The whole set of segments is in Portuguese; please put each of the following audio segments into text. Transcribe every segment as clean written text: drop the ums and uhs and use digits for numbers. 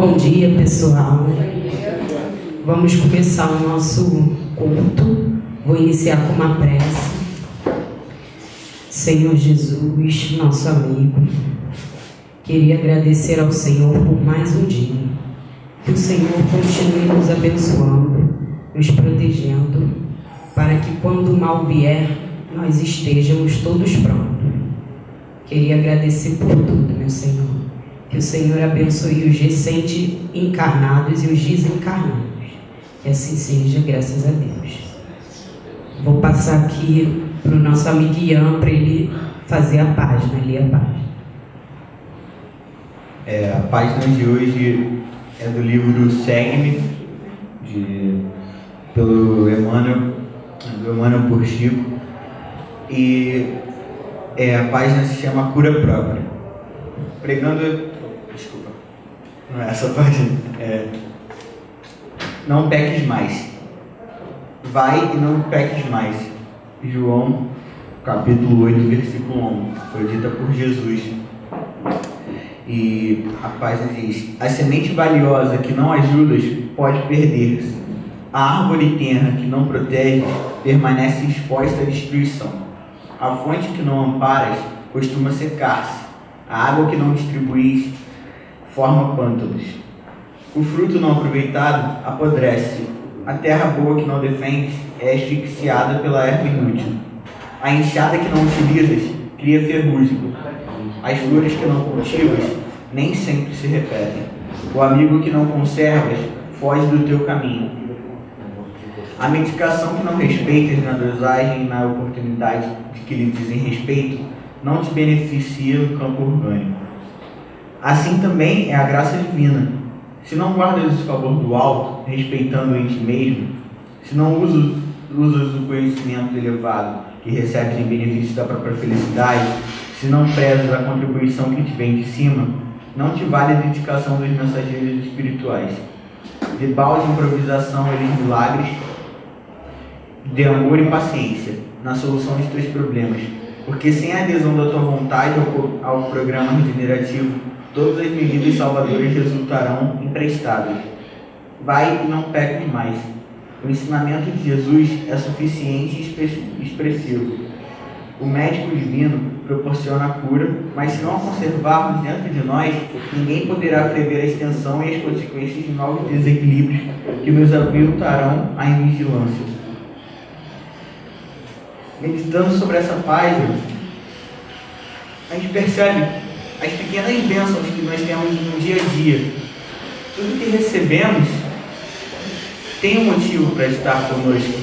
Bom dia, pessoal. Vamos começar o nosso culto. Vou iniciar com uma prece. Senhor Jesus, nosso amigo, queria agradecer ao Senhor por mais um dia. Que o Senhor continue nos abençoando, nos protegendo, para que quando o mal vier, nós estejamos todos prontos. Queria agradecer por tudo, meu Senhor. Que o Senhor abençoe os recém-encarnados e os desencarnados. Que assim seja, graças a Deus. Vou passar aqui para o nosso amigo Ian, para ele fazer a página, ler a página. A página de hoje é do livro Segue-me, pelo Emmanuel, do Emmanuel por Chico. E a página se chama Cura Própria. Pregando... Desculpa, não é essa página. Não peques mais. Vai e não peques mais. João, capítulo 8, versículo 11. Foi dita por Jesus. E a página diz: a semente valiosa que não ajudas pode perder-se. A árvore tenra que não protege permanece exposta à destruição. A fonte que não amparas costuma secar-se. A água que não distribuís forma pântanos. O fruto não aproveitado apodrece. A terra boa que não defendes é asfixiada pela erva inútil. A enxada que não utilizas cria ferrugem. As flores que não cultivas nem sempre se repetem. O amigo que não conservas foge do teu caminho. A medicação que não respeitas na dosagem e na oportunidade de que lhe dizem respeito não te beneficia no campo orgânico. Assim também é a graça divina. Se não guardas o favor do alto, respeitando em ti mesmo, se não usas o conhecimento elevado que recebes em benefício da própria felicidade, se não prezas a contribuição que te vem de cima, não te vale a dedicação dos mensageiros espirituais. De balde improvisação eles milagres, de amor e paciência, na solução dos teus problemas, porque sem a adesão da tua vontade ao programa regenerativo, todas as medidas salvadoras resultarão imprestáveis. Vai e não peques mais. O ensinamento de Jesus é suficiente e expressivo. O médico divino proporciona a cura, mas se não a conservarmos dentro de nós, ninguém poderá prever a extensão e as consequências de novos desequilíbrios que nos aviltarão à invigilância. Meditando sobre essa página, a gente percebe as pequenas bênçãos que nós temos no dia a dia. Tudo que recebemos tem um motivo para estar conosco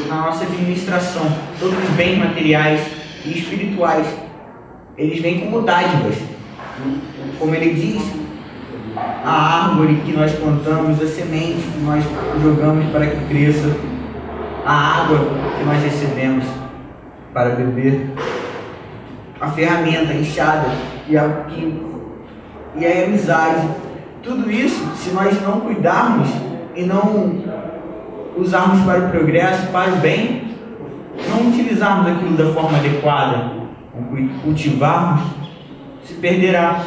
na nossa administração. Todos os bens materiais e espirituais, eles vêm como dádivas. Como ele diz, a árvore que nós plantamos, a semente que nós jogamos para que cresça, a água que nós recebemos para beber, a ferramenta, a enxada e a amizade. Tudo isso, se nós não cuidarmos e não usarmos para o progresso, para o bem, não utilizarmos aquilo da forma adequada, cultivarmos, se perderá.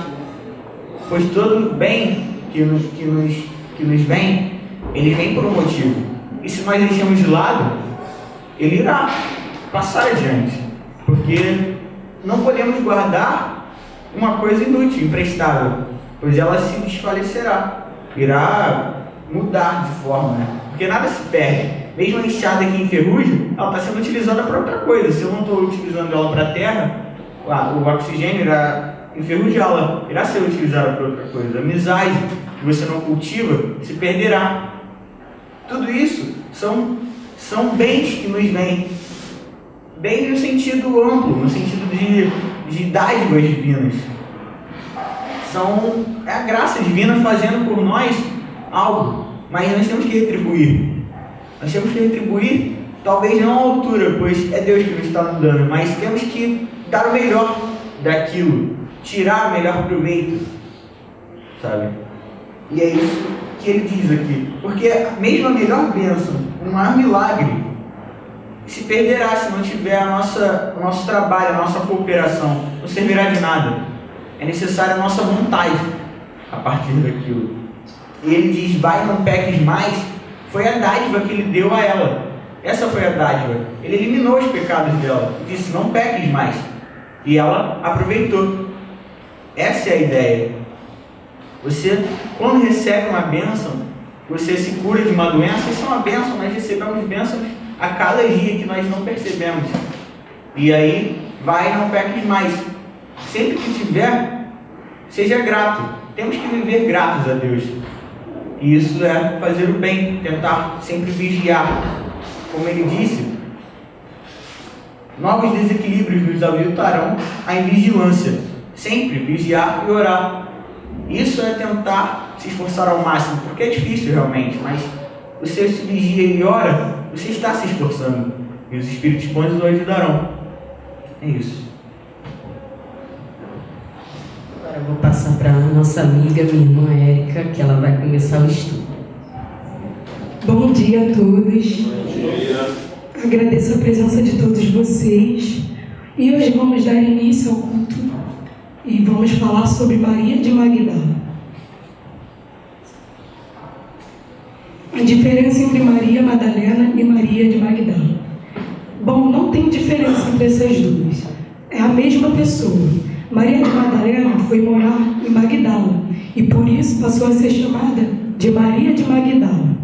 Pois todo bem que nos vem, ele vem por um motivo. E se nós deixamos de lado, ele irá passar adiante. Porque não podemos guardar uma coisa inútil, imprestável, pois ela se desfalecerá, irá mudar de forma, né? Porque nada se perde. Mesmo a enxada que enferruja, ela está sendo utilizada para outra coisa. Se eu não estou utilizando ela para a terra, o oxigênio irá enferrujá-la, irá ser utilizada para outra coisa. A amizade que você não cultiva se perderá. Tudo isso são bens que nos vêm. Bem no sentido amplo, no sentido de dádivas divinas. É a graça divina fazendo por nós algo, mas nós temos que retribuir. Nós temos que retribuir, talvez não à altura, pois é Deus que nos está nos dando, mas temos que dar o melhor daquilo, tirar o melhor proveito, sabe? E é isso que ele diz aqui, porque mesmo a melhor bênção, o maior milagre, se perderá se não tiver o nosso trabalho, a nossa cooperação, não servirá de nada. É necessária a nossa vontade. a partir daquilo. E ele diz, vai, não peques mais, foi a dádiva que ele deu a ela. Essa foi a dádiva. Ele eliminou os pecados dela e disse, não peques mais. E ela aproveitou. Essa é a ideia. Você, quando recebe uma bênção, você se cura de uma doença, isso é uma bênção, nós recebemos bênçãos a cada dia que nós não percebemos. E aí, vai, não peques mais. Sempre que tiver, seja grato. Temos que viver gratos a Deus. E isso é fazer o bem, tentar sempre vigiar. Como ele disse, novos desequilíbrios nos aviltarão a invigilância. Sempre vigiar e orar. Isso é tentar se esforçar ao máximo, porque é difícil realmente, mas você se vigia e ora, você está se esforçando. E os Espíritos bons o ajudarão. É isso. Agora eu vou passar para a nossa amiga, minha irmã Érica, que ela vai começar o estudo. Bom dia a todos. Bom dia. Agradeço a presença de todos vocês. E hoje vamos dar início ao culto e vamos falar sobre Maria de Magdala. A diferença entre Maria Madalena e Maria de Magdala. Bom, não tem diferença entre essas duas. É a mesma pessoa. Maria de Madalena foi morar em Magdala e por isso passou a ser chamada de Maria de Magdala.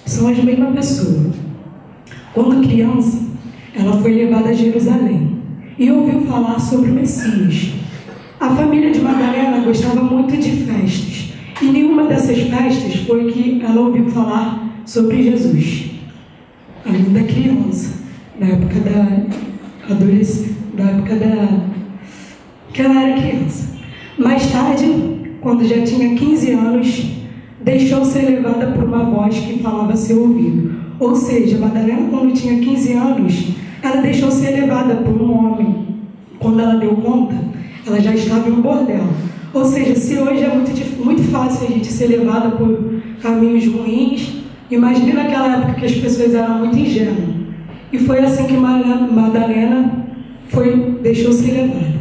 São as mesmas pessoas. Quando criança, ela foi levada a Jerusalém e ouviu falar sobre o Messias. A família de Madalena gostava muito de festas e nenhuma dessas festas foi que ela ouviu falar sobre Jesus. Ainda criança, na época da adolescência, que ela era criança. Mais tarde, quando já tinha 15 anos, deixou ser levada por uma voz que falava a seu ouvido. Ou seja, Madalena, quando tinha 15 anos, ela deixou ser levada por um homem. Quando ela deu conta, ela já estava em um bordel. Ou seja, se hoje é muito fácil a gente ser levada por caminhos ruins, imagine naquela época que as pessoas eram muito ingênuas. E foi assim que Madalena deixou ser levada.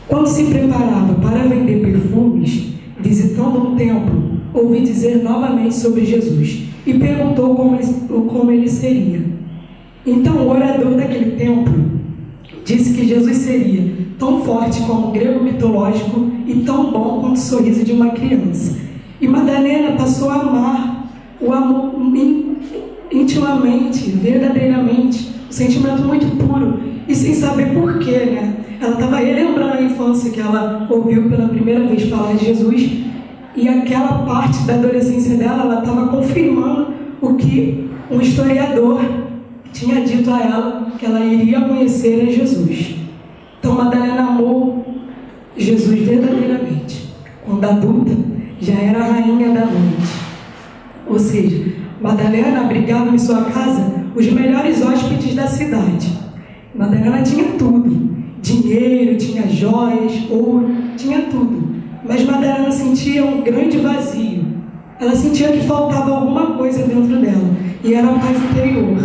Quando se preparava para vender perfumes, visitando um templo, ouvi dizer novamente sobre Jesus e perguntou como ele seria. Então o orador daquele templo disse que Jesus seria tão forte como o grego mitológico e tão bom quanto o sorriso de uma criança. E Madalena passou a amar o amor intimamente, verdadeiramente, um sentimento muito puro e sem saber porquê, né? Ela estava relembrando a infância que ela ouviu pela primeira vez falar de Jesus e aquela parte da adolescência dela, ela estava confirmando o que um historiador tinha dito a ela, que ela iria conhecer a Jesus. Então Madalena amou Jesus verdadeiramente. Quando adulta, já era a rainha da noite. Ou seja, Madalena abrigava em sua casa os melhores hóspedes da cidade. Madalena tinha tudo. Dinheiro, tinha joias, ouro, tinha tudo. Mas Madalena sentia um grande vazio. Ela sentia que faltava alguma coisa dentro dela. E era a paz interior.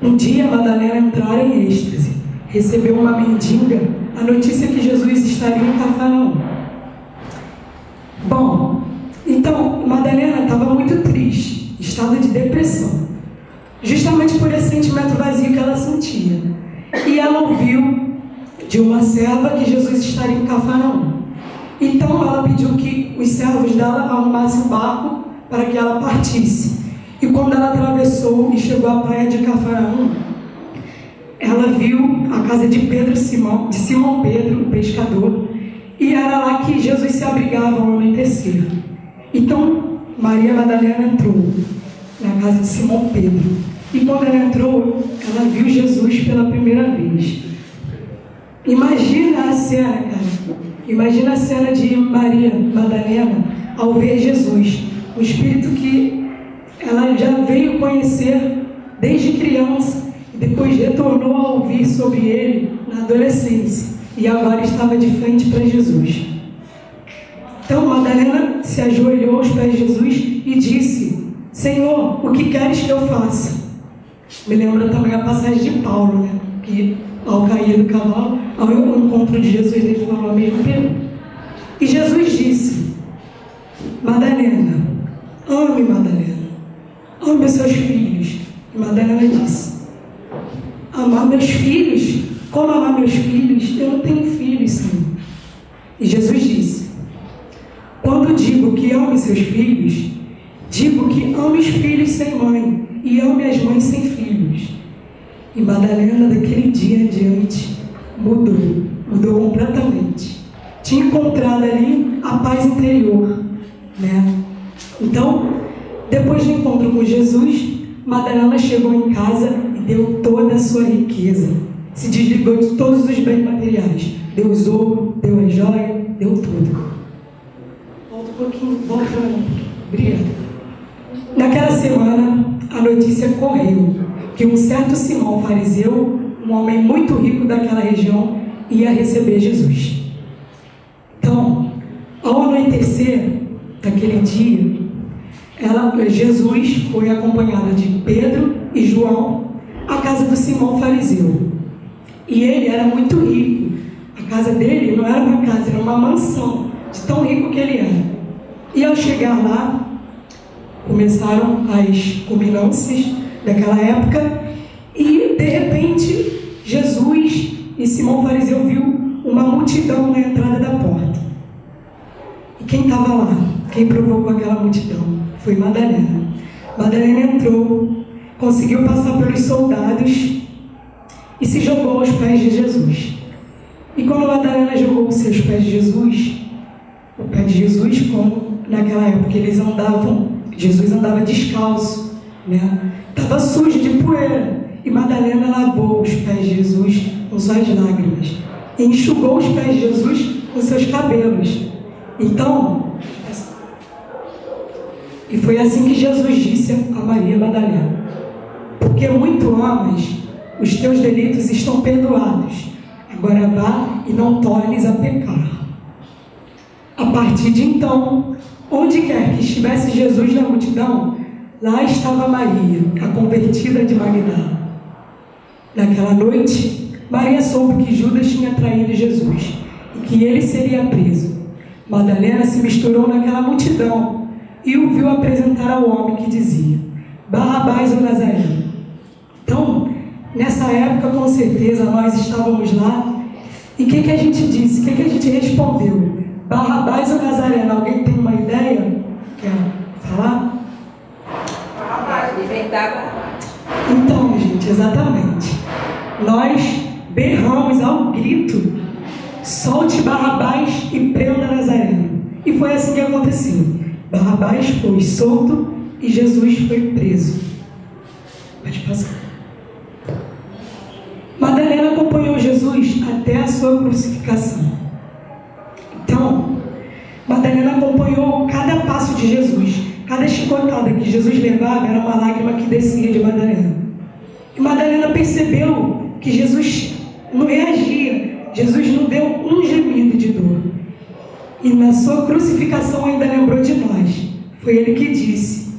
Um dia Madalena entrara em êxtase. Recebeu uma mendiga a notícia que Jesus estaria em Cafarnaum. Bom, então Madalena estava muito triste, estado de depressão. Justamente por esse sentimento vazio que ela sentia. E ela ouviu de uma serva que Jesus estaria em Cafarnaum. Então ela pediu que os servos dela arrumassem um barco para que ela partisse. E quando ela atravessou e chegou à praia de Cafarnaum, ela viu a casa de Simão Pedro, o pescador, e era lá que Jesus se abrigava ao anoitecer. Então Maria Madalena entrou na casa de Simão Pedro. E quando ela entrou, ela viu Jesus pela primeira vez. Imagina a cena, cara. Imagina a cena de Maria Madalena ao ver Jesus. O Espírito que ela já veio conhecer desde criança e depois retornou a ouvir sobre ele na adolescência. E agora estava de frente para Jesus. Então Madalena se ajoelhou aos pés de Jesus e disse: Senhor, o que queres que eu faça? Me lembra também a passagem de Paulo, né? Que ao cair do cavalo, ao encontro de Jesus, ele falou a mesma pergunta. E Jesus disse: Madalena, ame Madalena, ame seus filhos. E Madalena disse: amar meus filhos? Como amar meus filhos? Eu não tenho filhos, Senhor. E Jesus disse: quando digo que ame seus filhos, digo que ame os filhos sem mãe e ame as mães sem filhos. E Madalena, daquele dia em diante, mudou completamente. Tinha encontrado ali a paz interior, né? Então, depois do encontro com Jesus, Madalena chegou em casa e deu toda a sua riqueza. Se desligou de todos os bens materiais. Deu os ouro, deu a joia, deu tudo. Volta um pouquinho, volta um pouquinho. Obrigada. Naquela semana, a notícia correu que um certo Simão fariseu, um homem muito rico daquela região, ia receber Jesus. Então, ao anoitecer daquele dia, Jesus foi acompanhado de Pedro e João à casa do Simão fariseu. E ele era muito rico. A casa dele não era uma casa, era uma mansão, de tão rico que ele era. E ao chegar lá, começaram as combinâncias daquela época, e de repente Jesus e Simão fariseu viu uma multidão na entrada da porta. E quem estava lá? Quem provocou aquela multidão? Foi Madalena. Madalena entrou, conseguiu passar pelos soldados e se jogou aos pés de Jesus. E quando Madalena jogou-se aos pés de Jesus, o pé de Jesus, como naquela época eles andavam, Jesus andava descalço, né? Estava sujo de poeira. E Madalena lavou os pés de Jesus com suas lágrimas e enxugou os pés de Jesus com seus cabelos. Então, e foi assim que Jesus disse a Maria Madalena: porque muito amas, os teus delitos estão perdoados. Agora vá e não tornes a pecar. A partir de então, onde quer que estivesse Jesus na multidão, lá estava Maria, a convertida de Magdala. Naquela noite, Maria soube que Judas tinha traído Jesus e que ele seria preso. Madalena se misturou naquela multidão e o viu apresentar ao homem que dizia: Barrabás ou Nazareno. Então, nessa época, com certeza, nós estávamos lá. E o que a gente disse? O que a gente respondeu? Barrabás ou Nazareno? Alguém tem uma ideia? Quer falar? Barrabás, inventava. Então, gente, exatamente. Nós berramos ao grito: solte Barrabás e prenda Nazareno. E foi assim que aconteceu. Barrabás foi solto e Jesus foi preso. Pode passar. Madalena acompanhou Jesus até a sua crucificação. Então, Madalena acompanhou cada passo de Jesus. Cada chicotada que Jesus levava era uma lágrima que descia de Madalena. E Madalena percebeu que Jesus não reagia. Jesus não deu um gemido de dor. E na sua crucificação ainda lembrou de nós. Foi ele que disse: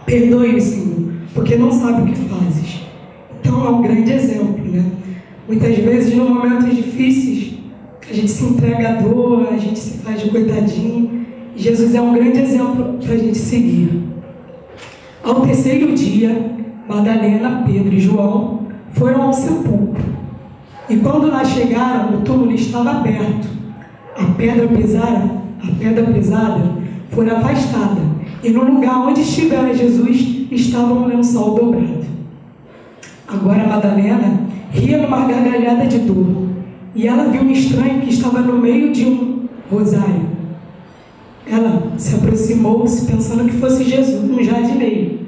perdoe-o, Senhor, porque não sabe o que fazes. Então é um grande exemplo, né? Muitas vezes, em momentos difíceis, a gente se entrega à dor, a gente se faz de coitadinho. E Jesus é um grande exemplo para a gente seguir. Ao terceiro dia, Madalena, Pedro e João foram ao sepulcro. E quando lá chegaram, o túmulo estava aberto. A pedra pesada fora afastada. E no lugar onde estivera Jesus, estava um lençol dobrado. Agora Madalena ria numa gargalhada de dor. E ela viu um estranho que estava no meio de um rosário. Ela se aproximou-se pensando que fosse Jesus, um jardineiro.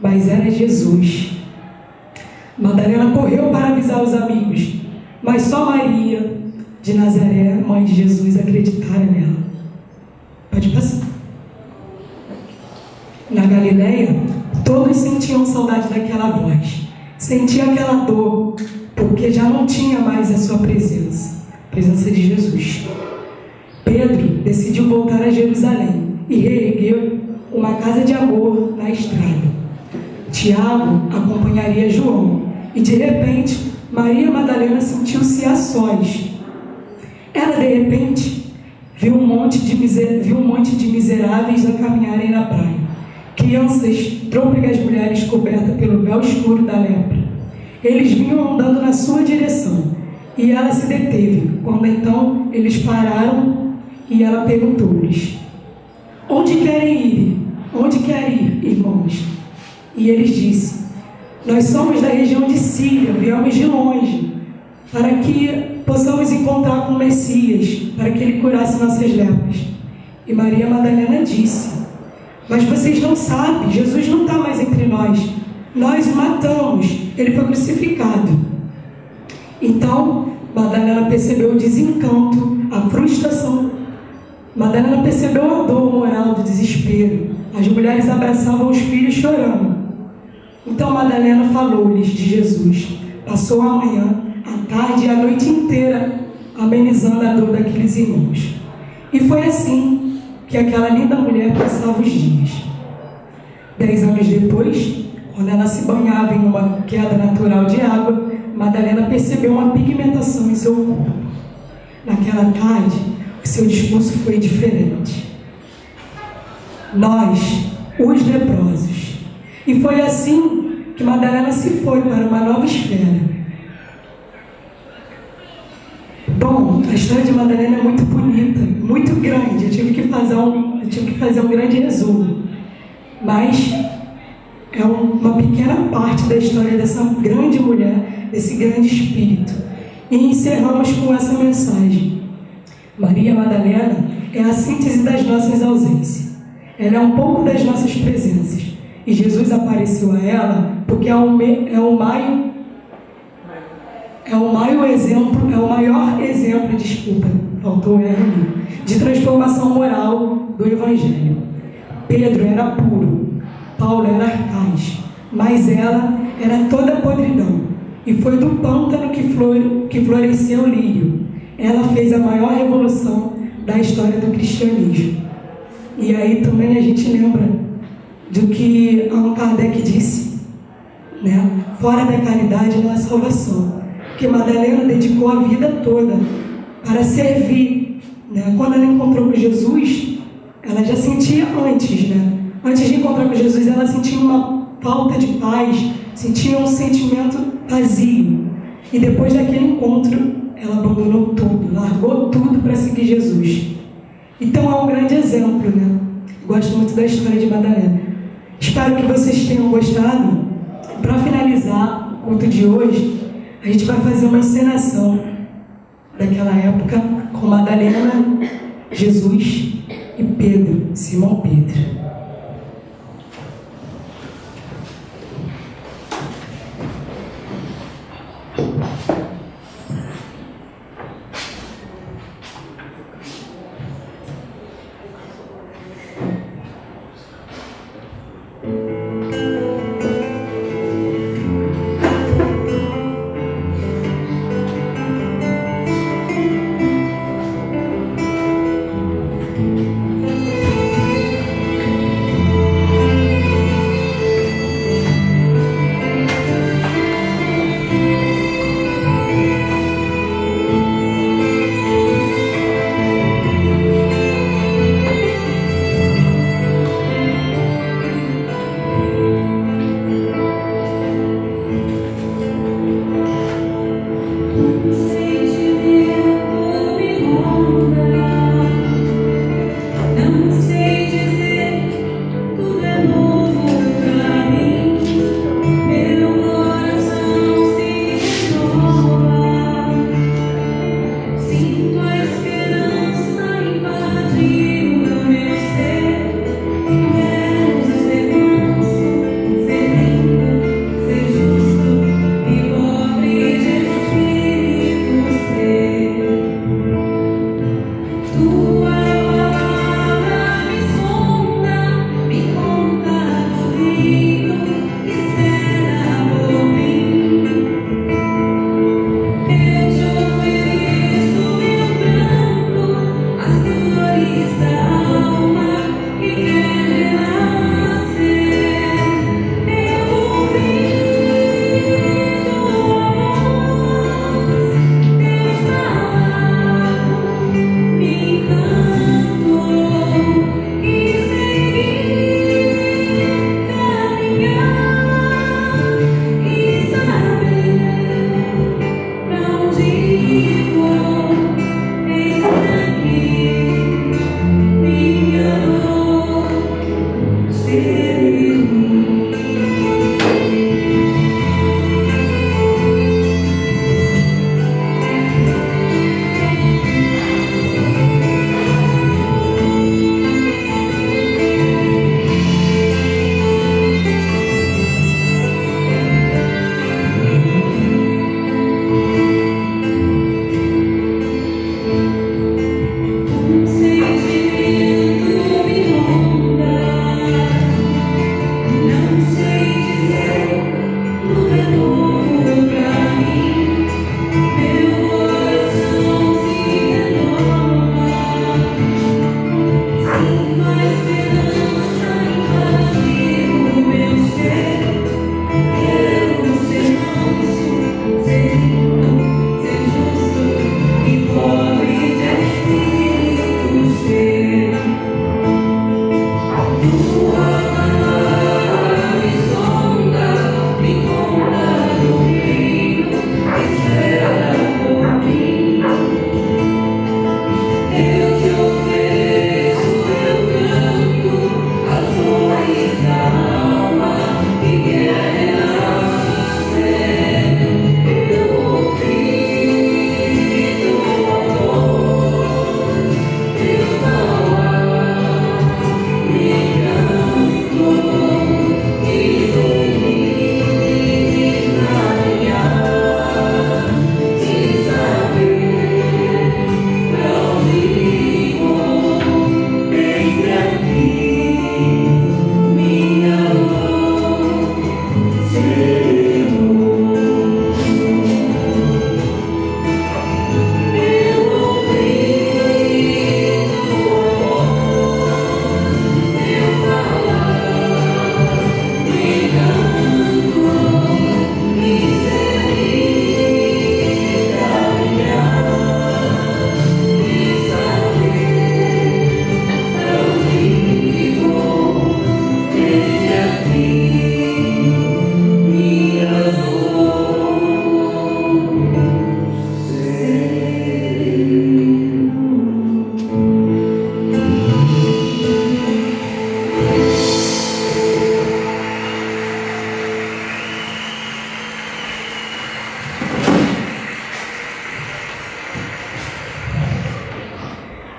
Mas era Jesus. Madalena correu para avisar os amigos. Mas só Maria de Nazaré, mãe de Jesus, acreditaram nela. Pode passar. Na Galileia, todos sentiam saudade daquela voz. Sentiam aquela dor, porque já não tinha mais a sua presença. A presença de Jesus. Pedro decidiu voltar a Jerusalém e reergueu uma casa de amor na estrada. Tiago acompanharia João e de repente Maria Madalena sentiu-se a sós. Ela, de repente, viu um monte de miseráveis a caminharem na praia. Crianças, trôpegas mulheres cobertas pelo véu escuro da lepra. Eles vinham andando na sua direção, e ela se deteve. Quando então eles pararam, e ela perguntou-lhes: Onde querem ir? Onde querem ir, irmãos? E eles disseram: Nós somos da região de Síria, viemos de longe, para que possamos encontrar com o Messias, para que ele curasse nossas lepras. E Maria Madalena disse: Mas vocês não sabem, Jesus não está mais entre nós. Nós o matamos, ele foi crucificado. Então, Madalena percebeu o desencanto, a frustração. Madalena percebeu a dor moral do desespero. As mulheres abraçavam os filhos chorando. Então Madalena falou-lhes de Jesus. Passou a manhã, a tarde e a noite inteira amenizando a dor daqueles irmãos. E foi assim que aquela linda mulher passava os dias. 10 anos depois, quando ela se banhava em uma queda natural de água, Madalena percebeu uma pigmentação em seu corpo. Naquela tarde, o seu discurso foi diferente. Nós, os leprosos. E foi assim que Madalena se foi para uma nova esfera. Bom, a história de Madalena é muito bonita, muito grande. Eu tive que fazer um grande resumo. Mas é uma pequena parte da história dessa grande mulher, desse grande espírito. E encerramos com essa mensagem. Maria Madalena é a síntese das nossas ausências. Ela é um pouco das nossas presenças. E Jesus apareceu a ela porque é o maior exemplo, faltou R ali, de transformação moral do Evangelho. Pedro era puro, Paulo era arcais, mas ela era toda podridão. E foi do pântano que floresceu o lírio. Ela fez a maior revolução da história do cristianismo. E aí também a gente lembra do que Allan Kardec disse, né? Fora da caridade não há salvação. Porque Madalena dedicou a vida toda para servir, né? Quando ela encontrou com Jesus, ela já sentia antes, né? Antes de encontrar com Jesus, ela sentia uma falta de paz, sentia um sentimento vazio. E depois daquele encontro, ela abandonou tudo, largou tudo para seguir Jesus. Então é um grande exemplo, né? Gosto muito da história de Madalena. Espero que vocês tenham gostado. Para finalizar o culto de hoje, a gente vai fazer uma encenação daquela época com Madalena, Jesus e Pedro, Simão Pedro.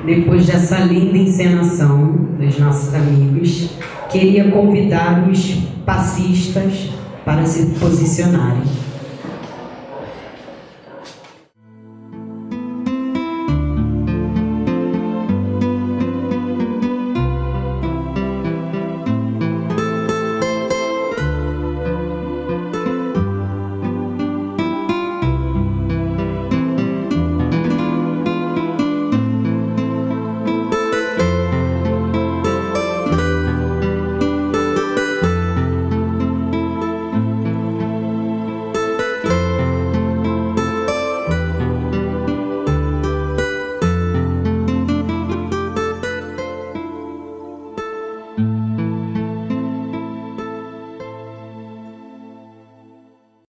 Depois dessa linda encenação dos nossos amigos, queria convidar os passistas para se posicionarem.